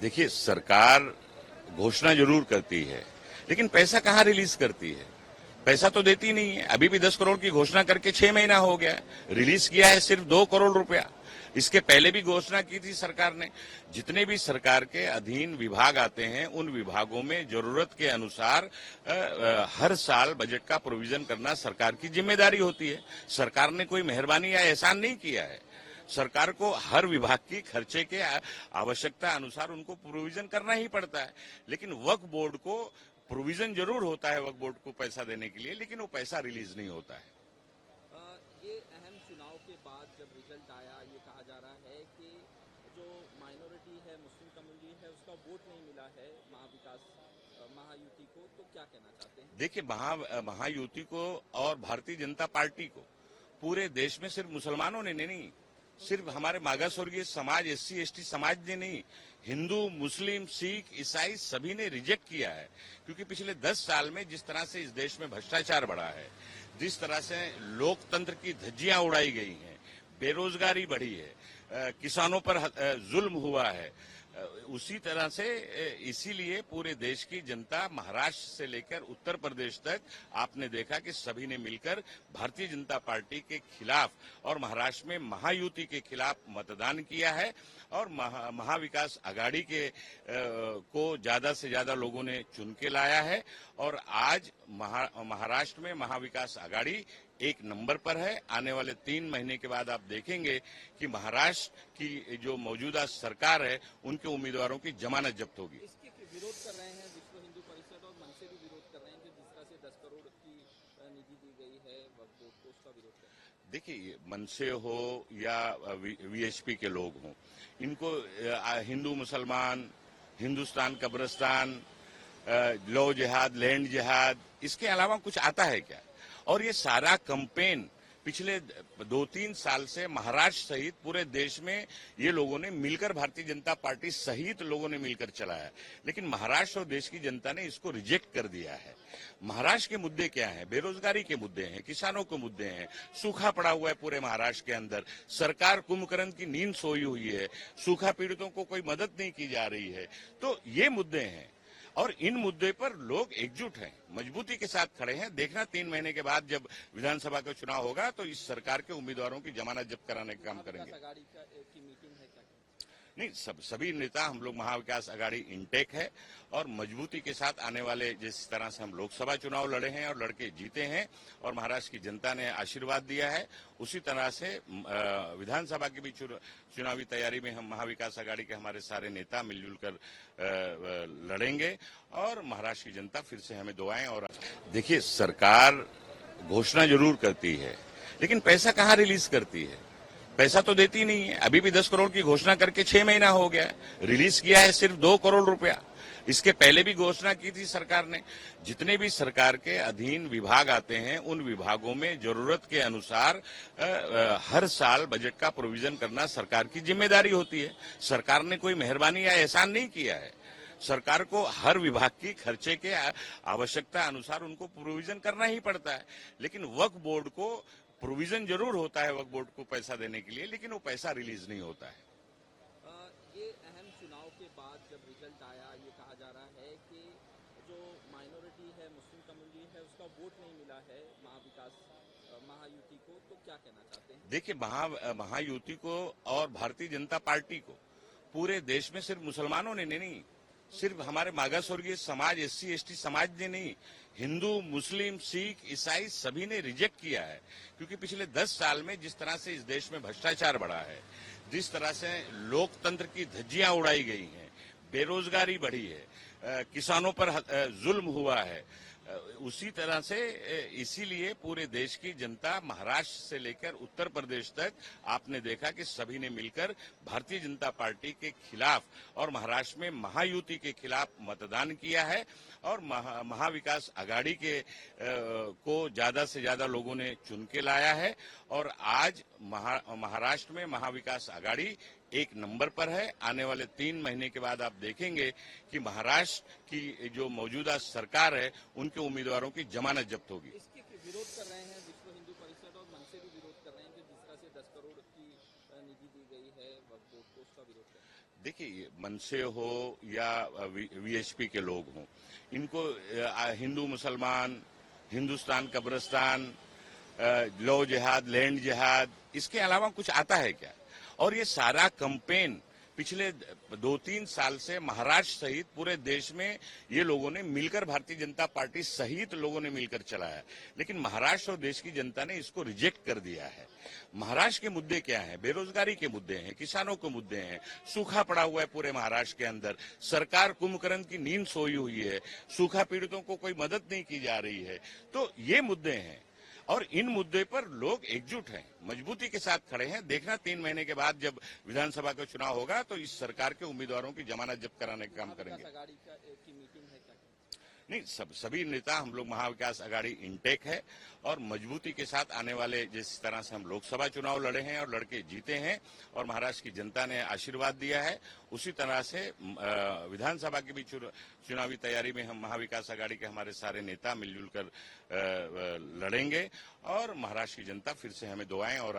देखिए, सरकार घोषणा जरूर करती है, लेकिन पैसा कहाँ रिलीज करती है? पैसा तो देती नहीं है। अभी भी 10 करोड़ की घोषणा करके 6 महीना हो गया है। रिलीज किया है सिर्फ 2 करोड़ रुपया। इसके पहले भी घोषणा की थी सरकार ने। जितने भी सरकार के अधीन विभाग आते हैं, उन विभागों में जरूरत के अनुसार हर साल बजट का प्रोविजन करना सरकार की जिम्मेदारी होती है। सरकार ने कोई मेहरबानी या एहसान नहीं किया है। सरकार को हर विभाग की खर्चे के आवश्यकता अनुसार उनको प्रोविजन करना ही पड़ता है। लेकिन वक्फ बोर्ड को प्रोविजन जरूर होता है वक्फ बोर्ड को पैसा देने के लिए, लेकिन वो पैसा रिलीज नहीं होता है। ये अहम चुनाव के बाद जब रिजल्ट आया, ये कहा जा रहा है कि जो माइनॉरिटी है, मुस्लिम कम्युनिटी है, उसका वोट नहीं मिला है महायुति को, तो क्या कहना चाहते हैं? देखिए, महायुति को और भारतीय जनता पार्टी को पूरे देश में सिर्फ मुसलमानों ने नहीं, सिर्फ हमारे मागास वर्गीय समाज, SC ST समाज ने नहीं, हिंदू, मुस्लिम, सिख, ईसाई सभी ने रिजेक्ट किया है। क्योंकि पिछले 10 साल में जिस तरह से इस देश में भ्रष्टाचार बढ़ा है, जिस तरह से लोकतंत्र की धज्जियां उड़ाई गई हैं, बेरोजगारी बढ़ी है, किसानों पर जुल्म हुआ है, उसी तरह से इसीलिए पूरे देश की जनता महाराष्ट्र से लेकर उत्तर प्रदेश तक आपने देखा कि सभी ने मिलकर भारतीय जनता पार्टी के खिलाफ और महाराष्ट्र में महायुति के खिलाफ मतदान किया है। और महाविकास आघाड़ी के को ज्यादा से ज्यादा लोगों ने चुन के लाया है। और आज महाराष्ट्र में महाविकास आघाड़ी एक नंबर पर है। आने वाले 3 महीने के बाद आप देखेंगे कि महाराष्ट्र की जो मौजूदा सरकार है, उनके उम्मीदवारों की जमानत जब्त होगी। इसके विरोध कर रहे हैं विश्व हिंदू परिषद और मनसे भी विरोध कर रहे हैं कि जिस तरह से 10 करोड़ की निधि दी गई है वक्फ बोर्ड को, उसका विरोध कर रहे हैं। देखिए, मनसे हो या VHP के लोग हों, इनको हिंदू मुसलमान, हिंदुस्तान कब्रिस्तान, लौ जिहाद, लैंड जिहाद, इसके अलावा कुछ आता है क्या? और ये सारा कैंपेन पिछले 2-3 साल से महाराष्ट्र सहित पूरे देश में ये लोगों ने मिलकर, भारतीय जनता पार्टी सहित लोगों ने मिलकर चलाया। लेकिन महाराष्ट्र और देश की जनता ने इसको रिजेक्ट कर दिया है। महाराष्ट्र के मुद्दे क्या हैं? बेरोजगारी के मुद्दे हैं, किसानों के मुद्दे हैं, सूखा पड़ा हुआ है पूरे महाराष्ट्र के अंदर, सरकार कुंभकर्ण की नींद सोई हुई है, सूखा पीड़ितों को कोई मदद नहीं की जा रही है। तो ये मुद्दे हैं और इन मुद्दे पर लोग एकजुट हैं, मजबूती के साथ खड़े हैं। देखना 3 महीने के बाद जब विधानसभा का चुनाव होगा तो इस सरकार के उम्मीदवारों की जमानत जब्त कराने का काम करेंगे। की मीटिंग है क्या? नहीं, सभी नेता हम लोग महाविकास आघाड़ी इंटेक है और मजबूती के साथ आने वाले, जिस तरह से हम लोकसभा चुनाव लड़े हैं और लड़के जीते हैं और महाराष्ट्र की जनता ने आशीर्वाद दिया है, उसी तरह से विधानसभा की भी चुनावी तैयारी में हम महाविकास आघाड़ी के हमारे सारे नेता मिलजुल कर लड़ेंगे और महाराष्ट्र की जनता फिर से हमें दुआएं। और देखिए, सरकार घोषणा जरूर करती है, लेकिन पैसा कहाँ रिलीज करती है? पैसा तो देती नहीं है। अभी भी 10 करोड़ की घोषणा करके 6 महीना हो गया है। रिलीज किया है सिर्फ 2 करोड़ रुपया। इसके पहले भी घोषणा की थी सरकार ने। जितने भी सरकार के अधीन विभाग आते हैं, उन विभागों में जरूरत के अनुसार हर साल बजट का प्रोविजन करना सरकार की जिम्मेदारी होती है। सरकार ने कोई मेहरबानी या एहसान नहीं किया है। सरकार को हर विभाग की खर्चे के आवश्यकता अनुसार उनको प्रोविजन करना ही पड़ता है। लेकिन वक्फ बोर्ड को प्रोविजन जरूर होता है वक्फ बोर्ड को पैसा देने के लिए, लेकिन वो पैसा रिलीज नहीं होता है। ये अहम चुनाव के बाद जब रिजल्ट आया, ये कहा जा रहा है कि जो माइनॉरिटी है, मुस्लिम कम्युनिटी है, उसका वोट नहीं मिला है महायुति को, तो क्या कहना चाहते हैं? देखिए, महायुति को और भारतीय जनता पार्टी को पूरे देश में सिर्फ मुसलमानों ने नहीं, सिर्फ हमारे मागास वर्गीय समाज, SC ST समाज ने नहीं, हिंदू, मुस्लिम, सिख, ईसाई सभी ने रिजेक्ट किया है। क्योंकि पिछले 10 साल में जिस तरह से इस देश में भ्रष्टाचार बढ़ा है, जिस तरह से लोकतंत्र की धज्जियां उड़ाई गई हैं, बेरोजगारी बढ़ी है, किसानों पर जुल्म हुआ है, उसी तरह से इसीलिए पूरे देश की जनता महाराष्ट्र से लेकर उत्तर प्रदेश तक आपने देखा कि सभी ने मिलकर भारतीय जनता पार्टी के खिलाफ और महाराष्ट्र में महायुति के खिलाफ मतदान किया है। और महाविकास आघाड़ी के को ज्यादा से ज्यादा लोगों ने चुन के लाया है। और आज महाराष्ट्र में महाविकास आघाड़ी एक नंबर पर है। आने वाले 3 महीने के बाद आप देखेंगे कि महाराष्ट्र की जो मौजूदा सरकार है, उनके उम्मीदवारों की जमानत जब्त होगी। इसके विरोध कर रहे हैं विश्व हिंदू परिषद और मनसे भी विरोध कर रहे हैं कि जिस तरह से 10 करोड़ की निधि दी गई है वक्फ बोर्ड को, उसका विरोध कर रहे हैं। देखिए, मनसे हो या वीएचपी के लोग हों, इनको हिंदू मुसलमान, हिंदुस्तान कब्रिस्तान, लौ जिहाद, लैंड जिहाद, इसके अलावा कुछ आता है क्या? और ये सारा कैंपेन पिछले 2-3 साल से महाराष्ट्र सहित पूरे देश में ये लोगों ने मिलकर, भारतीय जनता पार्टी सहित लोगों ने मिलकर चलाया, लेकिन महाराष्ट्र और देश की जनता ने इसको रिजेक्ट कर दिया है। महाराष्ट्र के मुद्दे क्या हैं? बेरोजगारी के मुद्दे हैं, किसानों के मुद्दे हैं, सूखा पड़ा हुआ है पूरे महाराष्ट्र के अंदर, सरकार कुंभकर्ण की नींद सोई हुई है, सूखा पीड़ितों को कोई मदद नहीं की जा रही है। तो ये मुद्दे हैं और इन मुद्दे पर लोग एकजुट हैं, मजबूती के साथ खड़े हैं। देखना 3 महीने के बाद जब विधानसभा का चुनाव होगा तो इस सरकार के उम्मीदवारों की जमानत जब्त कराने का काम करेंगे। आघाड़ी की मीटिंग है क्या? नहीं, सभी नेता हम लोग महाविकास आघाड़ी इंटेक है और मजबूती के साथ आने वाले, जिस तरह से हम लोकसभा चुनाव लड़े हैं और लड़के जीते हैं और महाराष्ट्र की जनता ने आशीर्वाद दिया है, उसी तरह से विधानसभा की भी चुनावी तैयारी में हम महाविकास आघाड़ी के हमारे सारे नेता मिलजुल कर लड़ेंगे और महाराष्ट्र की जनता फिर से हमें दुआएं और